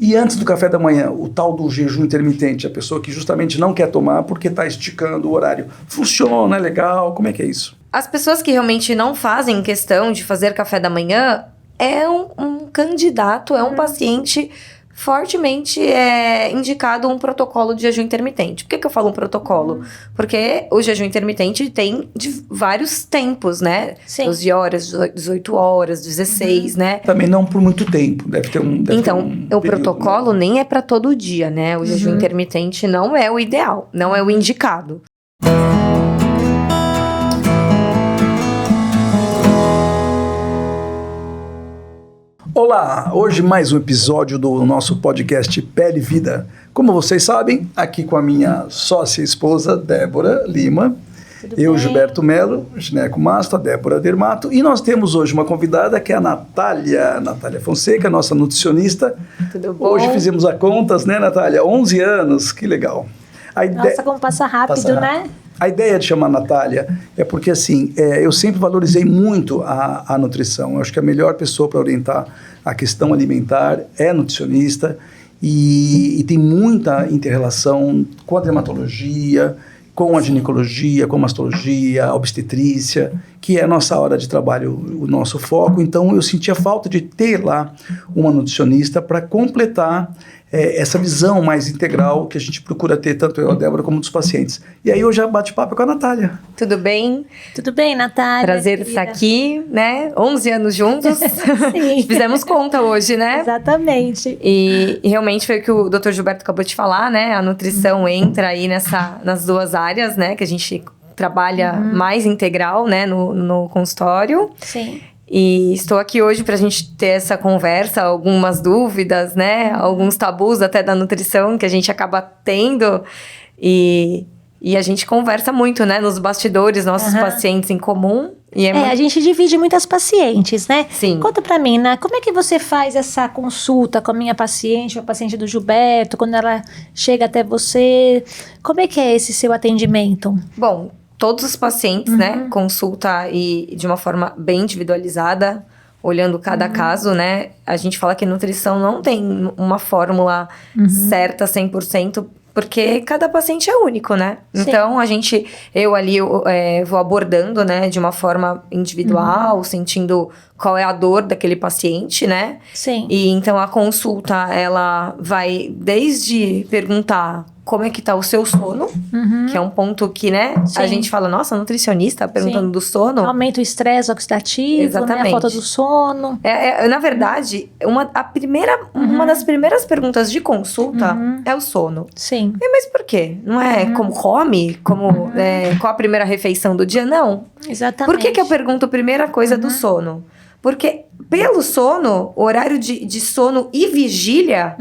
E antes do café da manhã, o tal do jejum intermitente, a pessoa que justamente não quer tomar porque está esticando o horário. Funciona, é legal? Como é que é isso? As pessoas que realmente não fazem questão de fazer café da manhã é um candidato, é um paciente fortemente indicado um protocolo de jejum intermitente. Por que eu falo um protocolo? Porque o jejum intermitente tem de vários tempos, né? 12 horas, 18 horas, 16, né? Também não por muito tempo, deve ter um o protocolo nem é para todo dia, né? O jejum intermitente não é o ideal, não é o indicado. Olá, hoje mais um episódio do nosso podcast Pele e Vida. Como vocês sabem, aqui com a minha sócia e esposa, Débora Lima, eu, Gilberto Melo, gineco-masto, a Débora Dermato, e nós temos hoje uma convidada que é a Natália Fonseca, nossa nutricionista. Tudo bom? Hoje fizemos as contas, né, Natália? 11 anos, que legal. Nossa, como passa rápido, né? A ideia de chamar a Natália é porque, assim, eu sempre valorizei muito a nutrição. Eu acho que a melhor pessoa para orientar a questão alimentar é nutricionista e tem muita inter-relação com a dermatologia, com a ginecologia, com a mastologia, a obstetrícia, que é a nossa hora de trabalho, o nosso foco. Então, eu sentia falta de ter lá uma nutricionista para completar essa visão mais integral que a gente procura ter, tanto eu, a Débora, como dos pacientes. E aí, eu já bate-papo com a Natália. Tudo bem? Tudo bem, Natália? Prazer estar aqui, né? 11 anos juntos. Sim. Fizemos conta hoje, né? Exatamente. E realmente foi o que o Dr. Gilberto acabou de falar, né? A nutrição entra aí nas duas áreas, né? Que a gente trabalha mais integral, né? No consultório. Sim. E estou aqui hoje para a gente ter essa conversa, algumas dúvidas, né? Alguns tabus até da nutrição que a gente acaba tendo. E a gente conversa muito, né? Nos bastidores, nossos pacientes em comum. E a gente divide muitas pacientes, né? Sim. Conta pra mim, né? Como é que você faz essa consulta com a minha paciente, ou a paciente do Gilberto, quando ela chega até você? Como é que é esse seu atendimento? Bom, todos os pacientes, né? Consulta e de uma forma bem individualizada, olhando cada caso, né? A gente fala que nutrição não tem uma fórmula certa 100%, porque cada paciente é único, né? Sim. Então, eu vou abordando, né, de uma forma individual, sentindo qual é a dor daquele paciente, né? Sim. E então, a consulta, ela vai desde perguntar como é que tá o seu sono, que é um ponto que, né, a gente fala, nossa, nutricionista perguntando do sono. Aumenta o estresse oxidativo, exatamente. Né, a falta do sono. Na verdade, uma das primeiras perguntas de consulta é o sono. Sim. Mas por quê? Não é como come? Qual a primeira refeição do dia? Não. Exatamente. Por que eu pergunto a primeira coisa do sono? Porque pelo sono, horário de sono e vigília,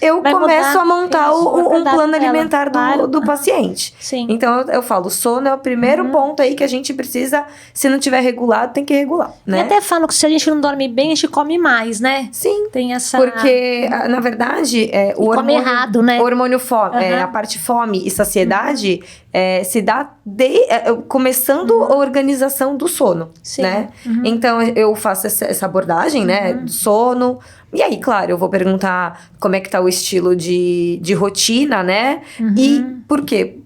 eu começo a montar um plano alimentar do paciente. Sim. Então, eu falo, o sono é o primeiro ponto aí que a gente precisa, se não tiver regulado, tem que regular, né? E até falam que se a gente não dorme bem, a gente come mais, né? Sim. Tem essa... Porque, na verdade, o hormônio... come errado, né? O hormônio fome, a parte fome e saciedade... se dá começando a organização do sono, sim. Né? Então, eu faço essa abordagem, né, do sono. E aí, claro, eu vou perguntar como é que tá o estilo de rotina, né? E por quê?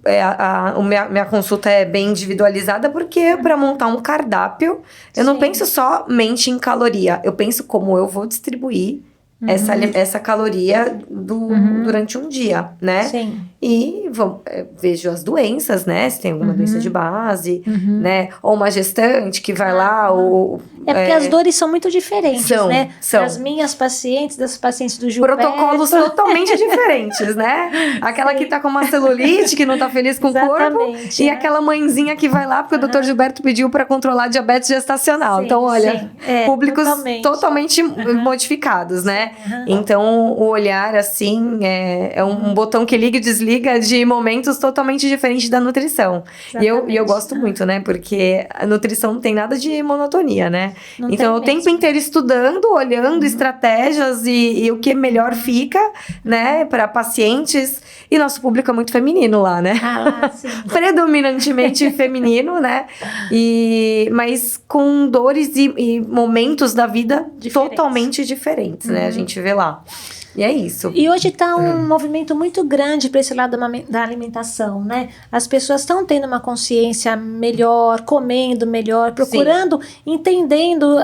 Minha consulta é bem individualizada porque é para montar um cardápio. Eu não penso somente em caloria. Eu penso como eu vou distribuir essa caloria durante um dia, né? Sim. E vejo as doenças, né? Se tem alguma doença de base, né? Ou uma gestante que vai lá, ou... porque as dores são muito diferentes, né? São. Das minhas pacientes, das pacientes do Gilberto. Protocolos totalmente diferentes, né? Aquela que tá com uma celulite, que não tá feliz com o corpo. E aquela mãezinha que vai lá, porque o Dr. Gilberto pediu para controlar diabetes gestacional. Então, olha, públicos totalmente modificados, né? Então, o olhar, assim, é um botão que liga e desliga de momentos totalmente diferentes da nutrição. E eu gosto muito, né? Porque a nutrição não tem nada de monotonia, né? Não então, o tempo inteiro estudando, olhando estratégias e o que melhor fica, né? Para pacientes. E nosso público é muito feminino lá, né? Sim. Predominantemente feminino, né? Mas com dores e momentos da vida totalmente diferentes, né? A gente vê lá. E é isso. E hoje está um movimento muito grande para esse lado da alimentação, né? As pessoas estão tendo uma consciência melhor, comendo melhor, procurando, entendendo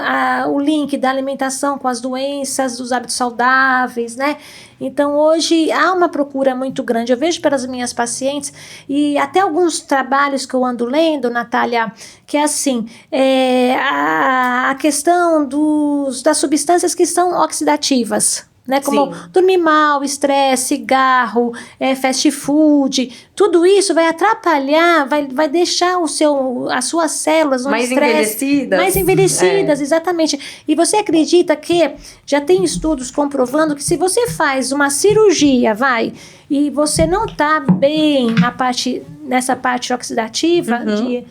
o link da alimentação com as doenças, dos hábitos saudáveis, né? Então, hoje há uma procura muito grande. Eu vejo pelas minhas pacientes e até alguns trabalhos que eu ando lendo, Natália, que é assim, a questão das substâncias que são oxidativas, né? Como dormir mal, estresse, cigarro, fast food, tudo isso vai atrapalhar, vai deixar as suas células no estresse mais envelhecidas, exatamente. E você acredita que já tem estudos comprovando que se você faz uma cirurgia, e você não está bem nessa parte oxidativa de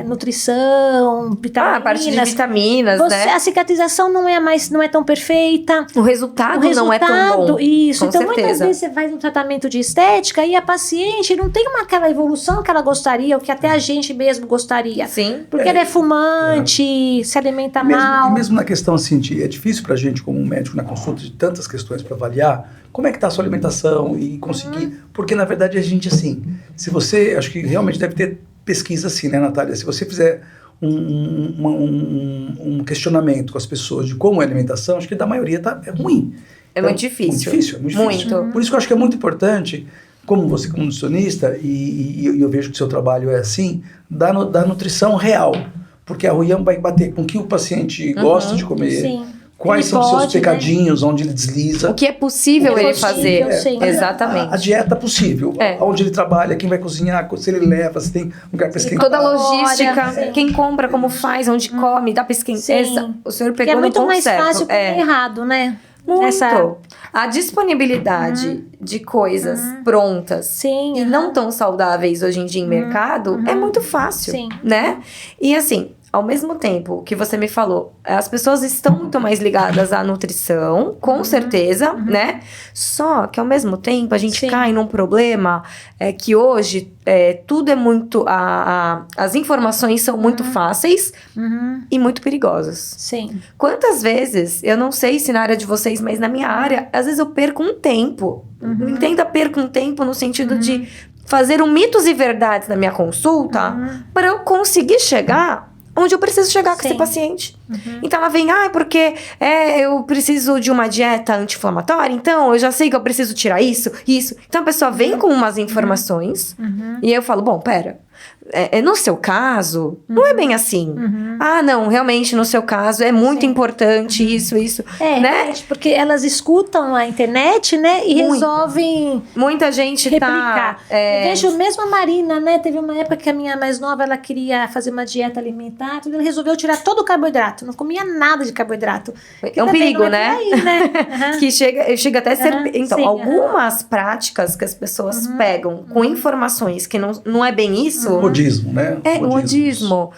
nutrição, vitaminas. A parte de vitaminas, né? A cicatrização não é tão perfeita. O resultado não é tão bom. Isso. Então, certeza. Muitas vezes você faz um tratamento de estética e a paciente não tem aquela evolução que ela gostaria, ou que até a gente mesmo gostaria. Sim. Porque ela é fumante, se alimenta mal. E mesmo na questão assim, é difícil pra gente, como um médico na consulta, de tantas questões para avaliar como é que tá a sua alimentação e conseguir. Porque, na verdade, a gente, assim, se você, acho que realmente deve ter pesquisa assim, né, Natália? Se você fizer um questionamento com as pessoas de como é a alimentação, acho que da maioria é ruim. É muito difícil. Muito difícil. Muito. Por isso que eu acho que é muito importante, como você como nutricionista, e eu vejo que o seu trabalho é assim, da nutrição real. Porque a Ruiam vai bater com o que o paciente gosta de comer. Sim. Quais são os seus pecadinhos, onde ele desliza. O que é possível ele fazer. Exatamente. A dieta possível. Onde ele trabalha, quem vai cozinhar, se ele leva, se tem lugar para esquentar. Toda a logística, quem compra, como faz, onde come, dá para esquentar. O senhor pegou no ponto certo. É muito mais fácil comer errado, né? Muito. A disponibilidade de coisas prontas e não tão saudáveis hoje em dia em mercado é muito fácil, né? E assim, ao mesmo tempo que você me falou, as pessoas estão muito mais ligadas à nutrição, com certeza, né? Só que ao mesmo tempo a gente cai num problema que hoje tudo é muito... as informações são muito fáceis e muito perigosas. Sim. Quantas vezes, eu não sei se na área de vocês, mas na minha área, às vezes eu perco um tempo. Entenda, perco um tempo no sentido de fazer mitos e verdades na minha consulta para eu conseguir chegar onde eu preciso chegar com esse paciente. Então ela vem, porque eu preciso de uma dieta anti-inflamatória, então eu já sei que eu preciso tirar isso. Então a pessoa vem com umas informações e eu falo, bom, pera, no seu caso, não é bem assim. Não, realmente no seu caso é muito importante isso, né? Porque elas escutam a internet, né? E resolvem muita gente replicar. Eu vejo mesmo a Marina, né? Teve uma época que a minha mais nova, ela queria fazer uma dieta alimentar, ela resolveu tirar todo o carboidrato, não comia nada de carboidrato. É um perigo, né? Aí, né? Que chega até a ser... Então, algumas práticas que as pessoas pegam com informações que não é bem isso... Modismo, né? Modismo.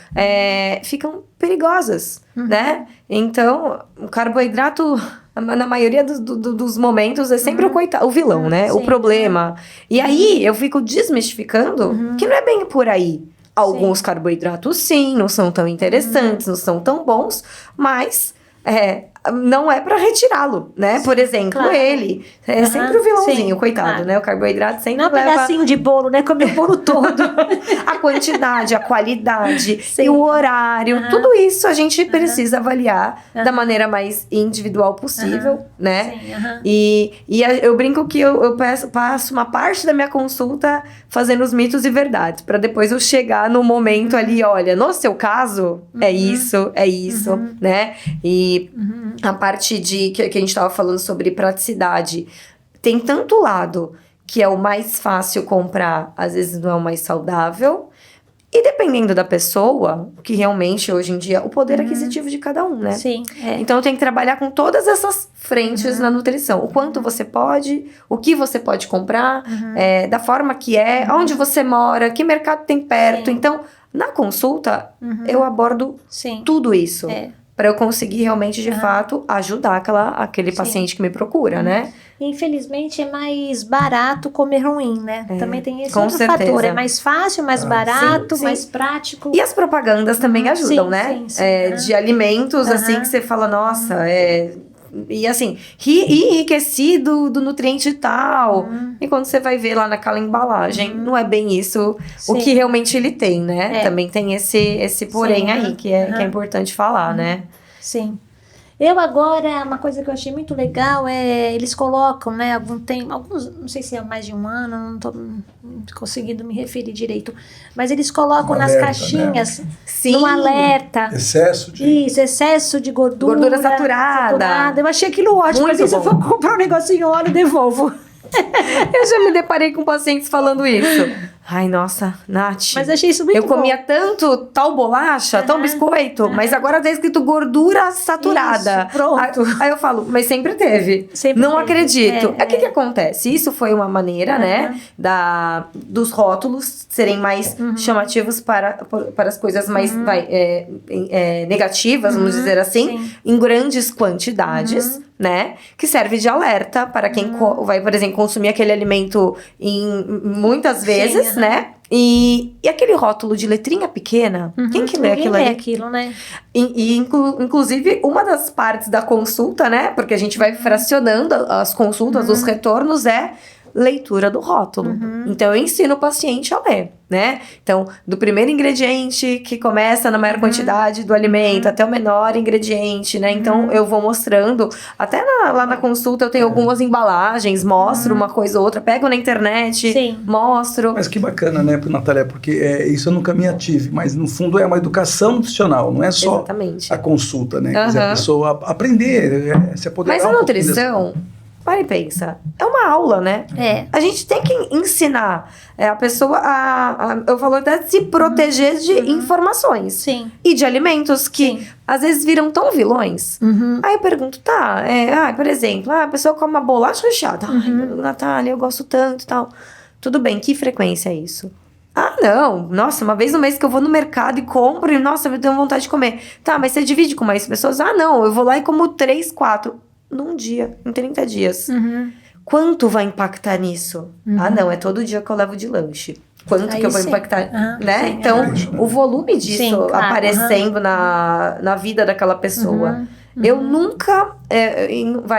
Ficam perigosas, né? Então, o carboidrato, na maioria dos momentos, é sempre o vilão, né? O problema. E aí, eu fico desmistificando que não é bem por aí. Alguns carboidratos, sim, não são tão interessantes, não são tão bons, mas... não é pra retirá-lo, né? Por exemplo, ele é sempre o vilãozinho, coitado, né? O carboidrato sempre leva... Não um pedacinho de bolo, né? Comer o bolo todo. A quantidade, a qualidade e o horário, tudo isso a gente precisa avaliar da maneira mais individual possível, né? E eu brinco que eu passo uma parte da minha consulta fazendo os mitos e verdades, pra depois eu chegar no momento ali, olha, no seu caso, é isso, né? E a parte que a gente tava falando sobre praticidade, tem tanto lado que é o mais fácil comprar, às vezes não é o mais saudável, e dependendo da pessoa, que realmente hoje em dia, o poder aquisitivo de cada um, né? Sim. Então eu tenho que trabalhar com todas essas frentes na nutrição. O quanto você pode, o que você pode comprar, da forma que onde você mora, que mercado tem perto. Então, na consulta, eu abordo tudo isso. Para eu conseguir realmente, de fato, ajudar aquele paciente que me procura, né? Infelizmente, é mais barato comer ruim, né? Também tem esse outro certeza. fator. É mais fácil, mais barato, mais prático. E as propagandas também ajudam, né? De alimentos, assim, que você fala, nossa, E assim, enriquecido do nutriente tal. E quando você vai ver lá naquela embalagem, não é bem isso o que realmente ele tem, né? Também tem esse porém aí, que é importante falar, né? Sim. Eu agora, uma coisa que eu achei muito legal eles colocam, né, alguns, não sei se é mais de um ano, não tô conseguindo me referir direito, mas eles colocam nas caixinhas, né? Um alerta. Excesso de gordura. Gordura saturada. Eu achei aquilo ótimo, mas se eu for comprar um negocinho, eu devolvo. Eu já me deparei com pacientes falando isso. Ai, nossa, Nath. Mas achei isso muito bom. Eu comia tanto tal bolacha, tal biscoito, mas agora tá escrito gordura saturada. Isso, pronto. Aí eu falo, mas sempre teve. Não acredito. O que acontece? Isso foi uma maneira, né, dos rótulos serem mais chamativos para as coisas mais negativas, vamos dizer assim, em grandes quantidades, né, que serve de alerta para quem vai, por exemplo, consumir aquele alimento muitas vezes, né? E aquele rótulo de letrinha pequena, quem que lê aquilo ali? Aquilo, né? Inclusive, uma das partes da consulta, né? Porque a gente vai fracionando as consultas, os retornos, leitura do rótulo. Então, eu ensino o paciente a ler, né? Então, do primeiro ingrediente que começa na maior quantidade do alimento até o menor ingrediente, né? Então, eu vou mostrando, até lá na consulta eu tenho algumas embalagens, mostro uma coisa ou outra, pego na internet, mostro. Mas que bacana, né, Natália? Porque isso eu nunca me ative, mas no fundo é uma educação nutricional, não é só a consulta, né? Quer dizer, a pessoa aprender, se apoderar. Mas a nutrição... Para e pensa. É uma aula, né? A gente tem que ensinar a pessoa eu falo até de se proteger de informações. Sim. E de alimentos que às vezes viram tão vilões. Aí eu pergunto, por exemplo, a pessoa come uma bolacha recheada. Ai, Natália, eu gosto tanto e tal. Tudo bem, que frequência é isso? Ah, não. Nossa, uma vez no mês que eu vou no mercado e compro e, nossa, me deu vontade de comer. Tá, mas você divide com mais pessoas? Ah, não. Eu vou lá e como 3, 4... num dia, em 30 dias. Quanto vai impactar nisso? Ah, não, é todo dia que eu levo de lanche. Quanto que eu vou impactar, né? Então, o volume disso aparecendo na vida daquela pessoa. Eu nunca...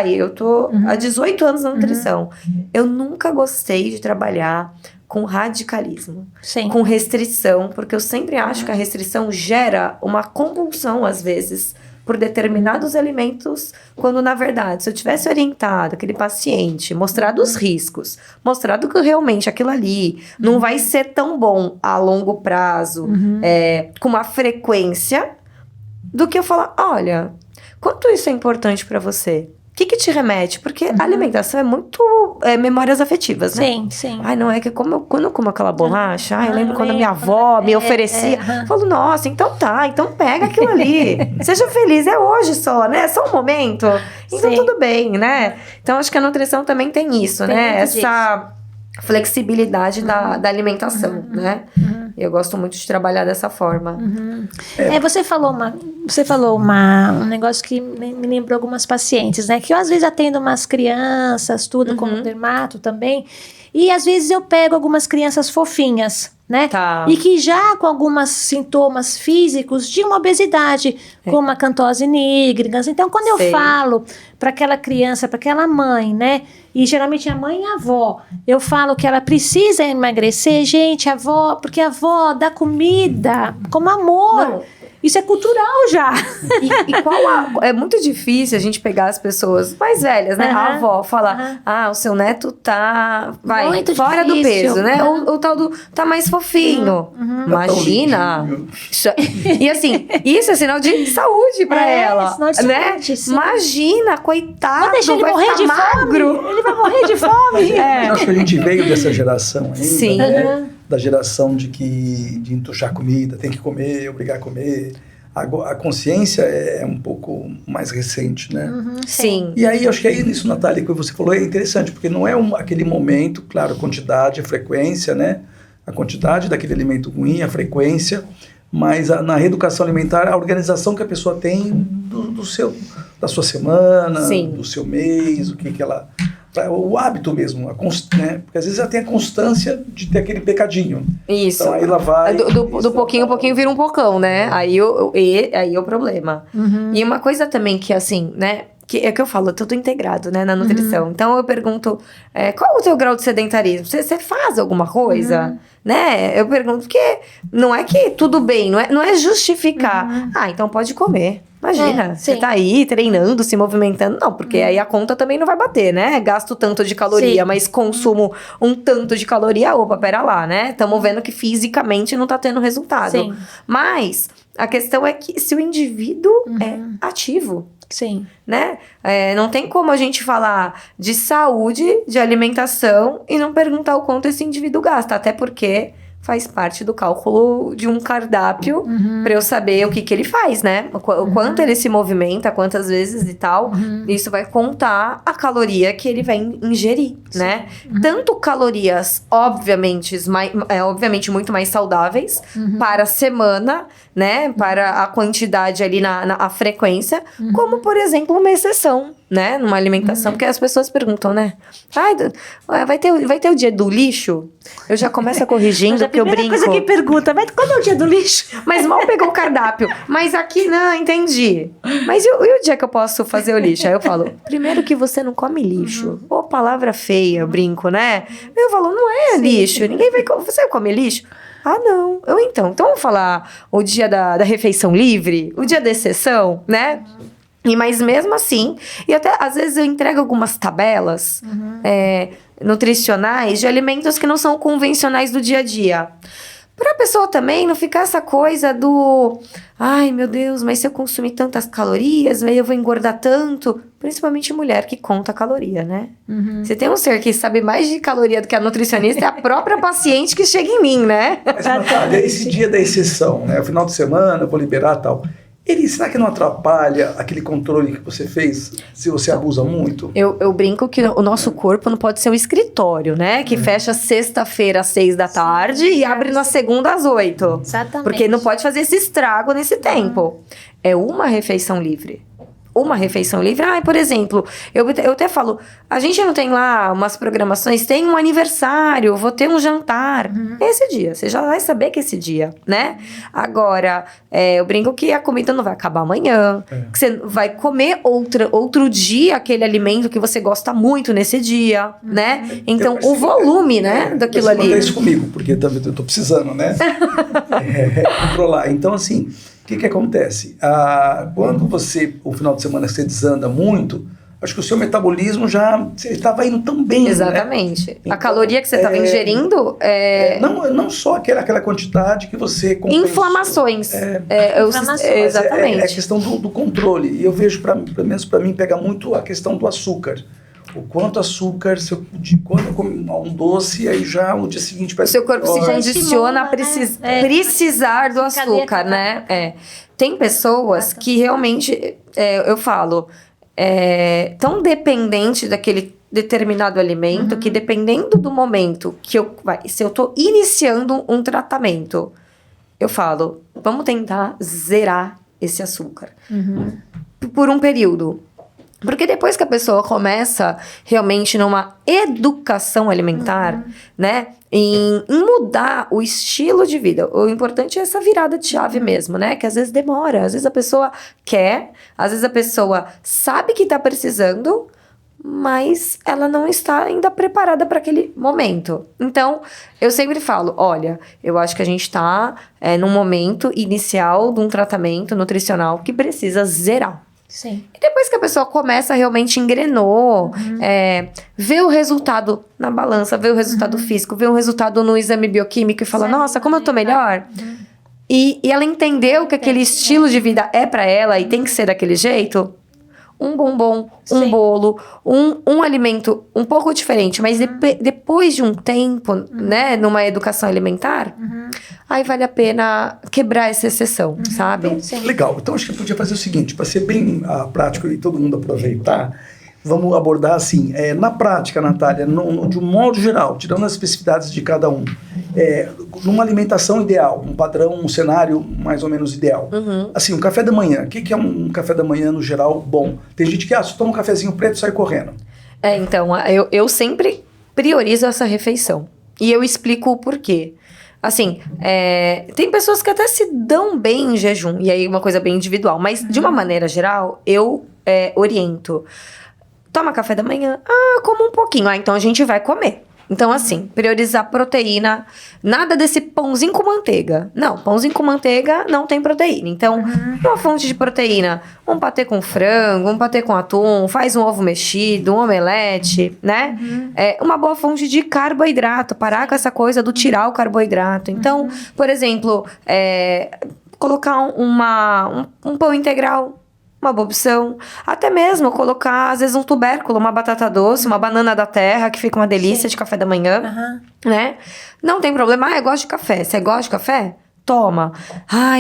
eu tô há 18 anos na nutrição. Eu nunca gostei de trabalhar com radicalismo, com restrição, porque eu sempre acho que a restrição gera uma compulsão, às vezes, por determinados alimentos, quando na verdade, se eu tivesse orientado aquele paciente, mostrado os riscos, mostrado que realmente aquilo ali não vai ser tão bom a longo prazo, com uma frequência, do que eu falar, olha, quanto isso é importante para você? O que te remete? Porque a alimentação é muito memórias afetivas, né? Sim. Ai, não é que quando eu como aquela bolacha, eu lembro quando a minha avó me oferecia. Eu falo, nossa, então pega aquilo ali. Seja feliz, é hoje só, né? É só um momento. Então tudo bem, né? Então acho que a nutrição também tem isso, né? Essa flexibilidade da alimentação, né? Eu gosto muito de trabalhar dessa forma. Você falou um negócio que me lembrou algumas pacientes, né? Que eu às vezes atendo umas crianças, tudo, como dermato também. E às vezes eu pego algumas crianças fofinhas, né? E que já com alguns sintomas físicos de uma obesidade, como a cantose nigricans. Então, quando eu falo para aquela criança, para aquela mãe, né? E geralmente a mãe e a avó, eu falo que ela precisa emagrecer, gente, a avó, porque a avó dá comida com amor. Não. Isso é cultural já. É muito difícil a gente pegar as pessoas mais velhas, né? A avó falar, o seu neto tá muito fora do peso, né? O tal do tá mais fofinho. Imagina. E assim, isso é sinal de saúde pra ela. Sinal de né? Saúde, imagina, coitado. Não deixa ele morrer de magro. Fome. Ele vai morrer de fome. Eu acho que a gente veio dessa geração ainda. Sim. Né? Da geração de entuchar comida, tem que comer, obrigar a comer. A consciência é um pouco mais recente, né? Sim. E aí, acho que aí nisso, Natália, que você falou é interessante, porque não é aquele momento, claro, a quantidade, a frequência, né? A quantidade daquele alimento ruim, a frequência, mas na reeducação alimentar, a organização que a pessoa tem da sua semana, do seu mês, o que ela... O hábito mesmo, né? Porque às vezes ela tem a constância de ter aquele pecadinho. Isso. Então aí ela vai... Do pouquinho vira um pocão, né? Aí é o problema. E uma coisa também que, assim, né? que é que eu falo, tudo integrado, né, na nutrição. Então, eu pergunto, qual é o teu grau de sedentarismo? Você faz alguma coisa? Né? Eu pergunto, porque não é que tudo bem, não é justificar. Então pode comer. Imagina, você tá aí treinando, se movimentando. Não, porque aí a conta também não vai bater, né? Gasto tanto de caloria, mas consumo um tanto de caloria. Opa, pera lá, né? Estamos vendo que fisicamente não tá tendo resultado. Sim. Mas a questão é que se o indivíduo é ativo... Sim. Né? Não tem como a gente falar de saúde, de alimentação e não perguntar o quanto esse indivíduo gasta. Até porque faz parte do cálculo de um cardápio para eu saber o que ele faz, né? O quanto ele se movimenta, quantas vezes e tal. Isso vai contar a caloria que ele vai ingerir, né? Tanto calorias, obviamente muito mais saudáveis para a semana, né? Para a quantidade ali a frequência, como, por exemplo, uma exceção, né? Numa alimentação, porque as pessoas perguntam, né? Vai ter o dia do lixo? Eu já começo a corrigindo, porque eu brinco. A primeira coisa que pergunta, mas quando é o dia do lixo? Mas mal pegou o cardápio. Mas aqui, não, entendi. Mas e o dia que eu posso fazer o lixo? Aí eu falo, primeiro que você não come lixo. Ô, palavra feia, eu brinco, né? Eu falo, não é lixo. Ninguém vai... Você vai comer lixo? Não. Então vamos falar o dia da refeição livre? O dia da exceção, né? Mas mesmo assim, e até às vezes eu entrego algumas tabelas nutricionais de alimentos que não são convencionais do dia a dia. Para a pessoa também não ficar essa coisa do... Ai, meu Deus, mas se eu consumir tantas calorias, aí eu vou engordar tanto. Principalmente mulher que conta caloria, né? Você tem um ser que sabe mais de caloria do que a nutricionista, é a própria paciente que chega em mim, né? Mas, Natália, esse dia da exceção, né? O final de semana, eu vou liberar e tal... Será que não atrapalha aquele controle que você fez, se você abusa muito? Eu brinco que o nosso corpo não pode ser um escritório, né? Que fecha sexta-feira às 6 da tarde e abre na segunda às 8. Exatamente. Porque não pode fazer esse estrago nesse tempo. É uma refeição livre. Uma refeição livre. Por exemplo, eu até falo, a gente não tem lá umas programações, tem um aniversário, vou ter um jantar. Esse dia, você já vai saber que é esse dia, né? Agora, eu brinco que a comida não vai acabar amanhã, que você vai comer outro dia aquele alimento que você gosta muito nesse dia, né? Então, o volume, né, daquilo ali. Eu isso comigo, porque também eu tô precisando, né? Controlar. Então, assim... O que acontece? Quando o final de semana você desanda muito, acho que o seu metabolismo já estava indo tão bem. Exatamente. Né? Então, a caloria que você estava ingerindo... Não só aquela quantidade que você compensou. Inflamações. Exatamente. É a questão do controle. E eu vejo, pelo menos para mim, pega muito a questão do açúcar. O quanto açúcar, quando eu como um doce, aí já no dia seguinte... O seu corpo se condiciona a precisar do açúcar, né? Tem pessoas que realmente, eu falo, tão dependente daquele determinado alimento, que dependendo do momento que se eu tô iniciando um tratamento, eu falo, vamos tentar zerar esse açúcar. Por um período. Porque depois que a pessoa começa realmente numa educação alimentar, né? Em mudar o estilo de vida. O importante é essa virada de chave mesmo, né? Que às vezes demora. Às vezes a pessoa quer, às vezes a pessoa sabe que tá precisando, mas ela não está ainda preparada para aquele momento. Então, eu sempre falo, olha, eu acho que a gente tá num momento inicial de um tratamento nutricional que precisa zerar. Sim. E depois que a pessoa começa, realmente engrenou, vê o resultado na balança, vê o resultado físico, vê o resultado no exame bioquímico e fala, nossa, como eu tô melhor. E ela entendeu que aquele estilo de vida é pra ela e tem que ser daquele jeito. Um bombom, um bolo, um alimento um pouco diferente, mas depois de um tempo, né, numa educação alimentar, aí vale a pena quebrar essa exceção, sabe? Então, legal. Então, acho que podia fazer o seguinte, para ser bem prático e todo mundo aproveitar, vamos abordar assim, na prática, Natália, de um modo geral, tirando as especificidades de cada um, numa alimentação ideal, um padrão, um cenário mais ou menos ideal. Assim, um café da manhã, o que é um café da manhã no geral bom? Tem gente que, se toma um cafezinho preto, sai correndo. Então, eu sempre priorizo essa refeição. E eu explico o porquê. Assim, tem pessoas que até se dão bem em jejum, e aí uma coisa bem individual, mas de uma maneira geral, eu oriento? Toma café da manhã? Como um pouquinho. Então a gente vai comer. Então, assim, priorizar proteína, nada desse pãozinho com manteiga. Não, pãozinho com manteiga não tem proteína. Então, uma fonte de proteína, um patê com frango, um patê com atum, faz um ovo mexido, um omelete, né? Uma boa fonte de carboidrato, parar com essa coisa do tirar o carboidrato. Então, por exemplo, colocar um pão integral, uma boa opção. Até mesmo colocar, às vezes, um tubérculo, uma batata doce, uma banana da terra, que fica uma delícia de café da manhã, né? Não tem problema. Eu gosto de café. Você gosta de café? Toma.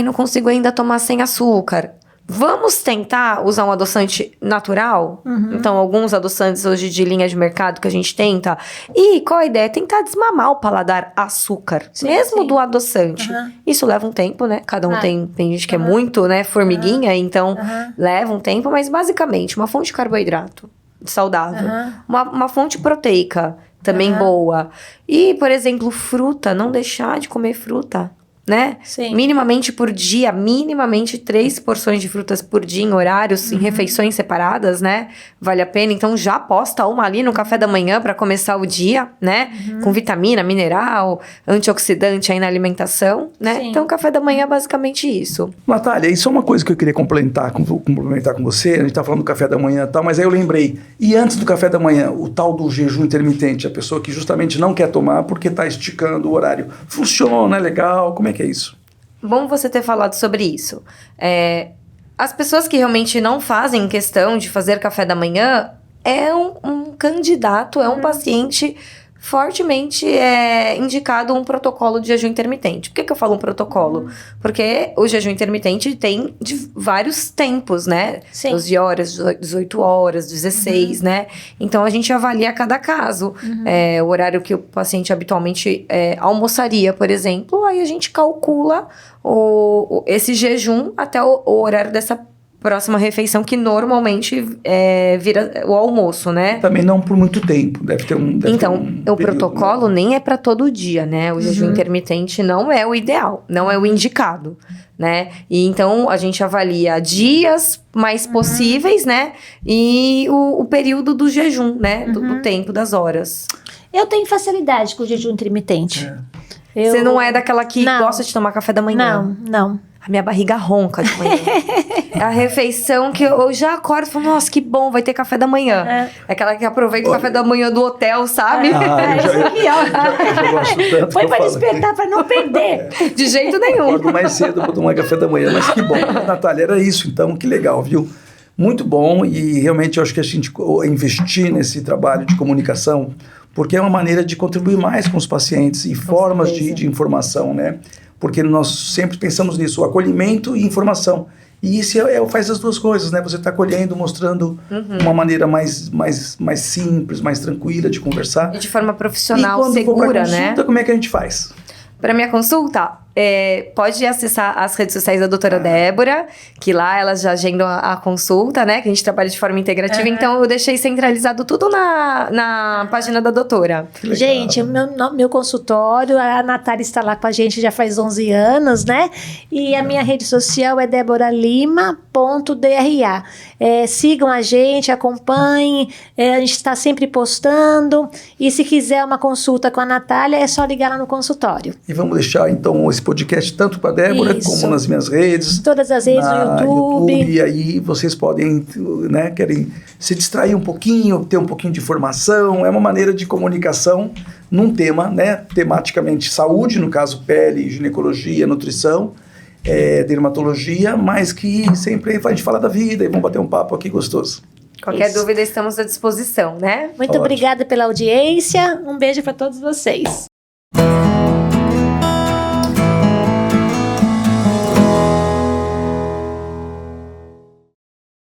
Não consigo ainda tomar sem açúcar. Vamos tentar usar um adoçante natural? Então, alguns adoçantes hoje de linha de mercado que a gente tenta. E qual a ideia? Tentar desmamar o paladar açúcar, mesmo do adoçante. Isso leva um tempo, né? Cada um tem gente que é muito, né, formiguinha, então leva um tempo, mas basicamente uma fonte de carboidrato saudável, uma fonte proteica também boa. E, por exemplo, fruta, não deixar de comer fruta. Né? Sim. Minimamente por dia, minimamente 3 porções de frutas por dia em horários, em refeições separadas, né? Vale a pena. Então, já posta uma ali no café da manhã para começar o dia, né? Com vitamina, mineral, antioxidante aí na alimentação, né? Sim. Então, café da manhã é basicamente isso. Natália, isso é uma coisa que eu queria complementar com você. A gente tá falando do café da manhã e tal, mas aí eu lembrei. E antes do café da manhã, o tal do jejum intermitente, a pessoa que justamente não quer tomar porque tá esticando o horário. Funciona, é legal? Como é que é isso? Bom você ter falado sobre isso. As pessoas que realmente não fazem questão de fazer café da manhã é um candidato, é um paciente fortemente indicado um protocolo de jejum intermitente. Por que eu falo um protocolo? Porque o jejum intermitente tem vários tempos, né? Sim. 12 horas, 18 horas, 16, né? Então, a gente avalia cada caso. O horário que o paciente habitualmente almoçaria, por exemplo, aí a gente calcula esse jejum até o horário dessa próxima refeição, que normalmente vira o almoço, né? Também não por muito tempo, deve ter um o protocolo nem é para todo dia, né? O jejum intermitente não é o ideal, não é o indicado, né? E então, a gente avalia dias mais possíveis, né? E o período do jejum, né? Do tempo, das horas. Eu tenho facilidade com o jejum intermitente. Você não é daquela que gosta de tomar café da manhã? Não. A minha barriga ronca de manhã. É a refeição que eu já acordo e falo, nossa, que bom, vai ter café da manhã. É aquela que aproveita o café da manhã do hotel, sabe? Eu gosto tanto. Foi pra despertar, pra não perder. De jeito nenhum. Acordo mais cedo pra tomar café da manhã, mas que bom. Natália, era isso então, que legal, viu? Muito bom, e realmente eu acho que a gente investir nesse trabalho de comunicação, porque é uma maneira de contribuir mais com os pacientes e formas de informação, né? Porque nós sempre pensamos nisso, o acolhimento e informação. E isso faz as duas coisas, né? Você está acolhendo, mostrando uma maneira mais simples, mais tranquila de conversar. E de forma profissional, segura, for pra consulta, né? Como é que a gente faz? Para minha consulta, pode acessar as redes sociais da doutora Débora, que lá elas já agendam a consulta, né? Que a gente trabalha de forma integrativa. Então, eu deixei centralizado tudo na página da doutora. Gente, meu consultório, a Natália está lá com a gente já faz 11 anos, né? E a minha rede social é deboralima.dra. Sigam a gente, acompanhem. A gente está sempre postando. E se quiser uma consulta com a Natália, é só ligar lá no consultório. E vamos deixar, então, esse podcast tanto para a Débora como nas minhas redes. Todas as redes, no YouTube. E aí vocês podem, né, querem se distrair um pouquinho, ter um pouquinho de informação. É uma maneira de comunicação num tema, né, tematicamente saúde, no caso pele, ginecologia, nutrição, dermatologia, mas que sempre a gente fala da vida e vamos bater um papo aqui gostoso. Qualquer dúvida, estamos à disposição, né? Muito obrigada pela audiência. Um beijo para todos vocês.